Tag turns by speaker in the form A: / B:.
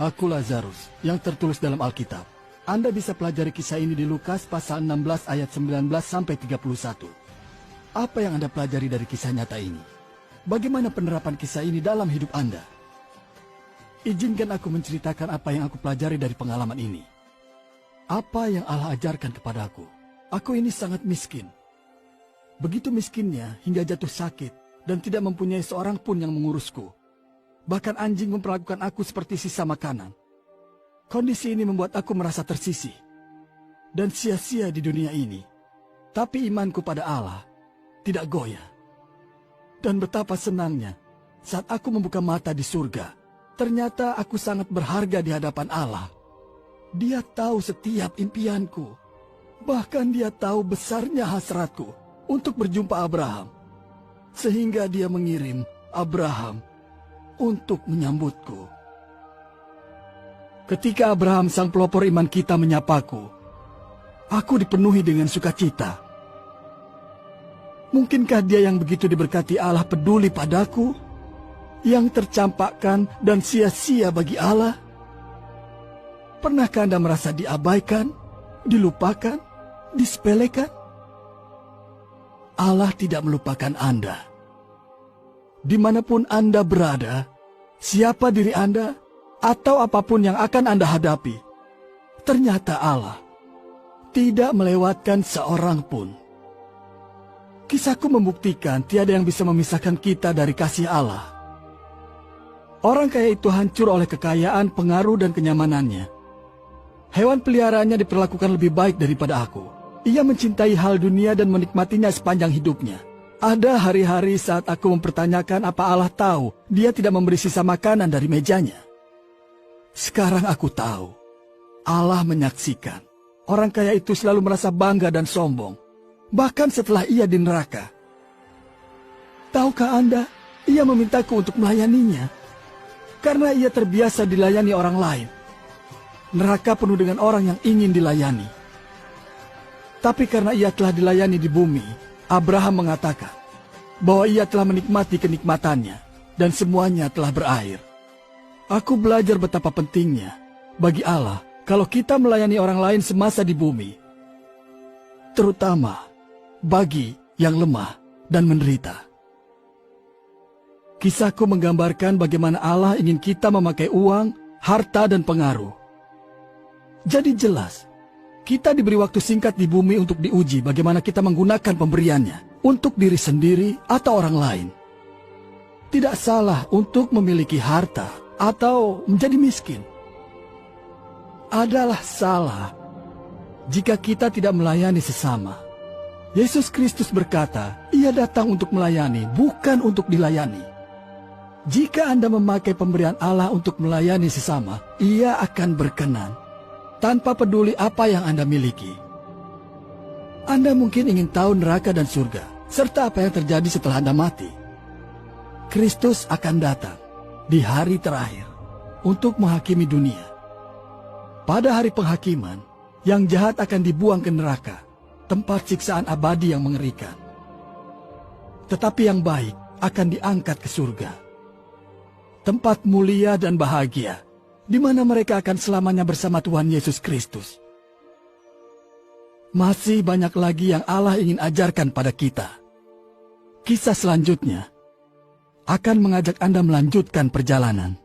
A: Aku Lazarus, yang tertulis dalam Alkitab. Anda bisa pelajari kisah ini di Lukas pasal 16 ayat 19 sampai 31. Apa yang Anda pelajari dari kisah nyata ini? Bagaimana penerapan kisah ini dalam hidup Anda? Izinkan aku menceritakan apa yang aku pelajari dari pengalaman ini. Apa yang Allah ajarkan kepadaku? Aku ini sangat miskin. Begitu miskinnya hingga jatuh sakit dan tidak mempunyai seorang pun yang mengurusku. Bahkan anjing memperlakukan aku seperti sisa makanan. Kondisi ini membuat aku merasa tersisih dan sia-sia di dunia ini. Tapi imanku pada Allah tidak goyah. Dan betapa senangnya saat aku membuka mata di surga. Ternyata aku sangat berharga di hadapan Allah. Dia tahu setiap impianku. Bahkan dia tahu besarnya hasratku untuk berjumpa Abraham. Sehingga dia mengirim Abraham untuk menyambutku. Ketika Abraham sang pelopor iman kita menyapaku, aku dipenuhi dengan sukacita. Mungkinkah dia yang begitu diberkati Allah peduli padaku, yang tercampakkan dan sia-sia bagi Allah? Pernahkah Anda merasa diabaikan, dilupakan, disepelekan? Allah tidak melupakan Anda. Dimanapun Anda berada, siapa diri Anda, atau apapun yang akan Anda hadapi, ternyata Allah tidak melewatkan seorang pun. Kisahku membuktikan tiada yang bisa memisahkan kita dari kasih Allah. Orang kaya itu hancur oleh kekayaan, pengaruh, dan kenyamanannya. Hewan peliharaannya diperlakukan lebih baik daripada aku. Ia mencintai hal dunia dan menikmatinya sepanjang hidupnya. Ada hari-hari saat aku mempertanyakan apa Allah tahu dia tidak memberi sisa makanan dari mejanya. Sekarang aku tahu, Allah menyaksikan. Orang kaya itu selalu merasa bangga dan sombong, bahkan setelah ia di neraka. Tahukah Anda, ia memintaku untuk melayaninya, karena ia terbiasa dilayani orang lain. Neraka penuh dengan orang yang ingin dilayani. Tapi karena ia telah dilayani di bumi, Abraham mengatakan bahwa ia telah menikmati kenikmatannya dan semuanya telah berakhir. Aku belajar betapa pentingnya bagi Allah kalau kita melayani orang lain semasa di bumi, terutama bagi yang lemah dan menderita. Kisahku menggambarkan bagaimana Allah ingin kita memakai uang, harta, dan pengaruh. Jadi jelas, kita diberi waktu singkat di bumi untuk diuji bagaimana kita menggunakan pemberiannya untuk diri sendiri atau orang lain. Tidak salah untuk memiliki harta atau menjadi miskin. Adalah salah jika kita tidak melayani sesama. Yesus Kristus berkata, Ia datang untuk melayani, bukan untuk dilayani. Jika Anda memakai pemberian Allah untuk melayani sesama, Ia akan berkenan, tanpa peduli apa yang Anda miliki. Anda mungkin ingin tahu neraka dan surga, serta apa yang terjadi setelah Anda mati. Kristus akan datang di hari terakhir untuk menghakimi dunia. Pada hari penghakiman, yang jahat akan dibuang ke neraka, tempat siksaan abadi yang mengerikan. Tetapi yang baik akan diangkat ke surga, tempat mulia dan bahagia, di mana mereka akan selamanya bersama Tuhan Yesus Kristus. Masih banyak lagi yang Allah ingin ajarkan pada kita. Kisah selanjutnya akan mengajak Anda melanjutkan perjalanan.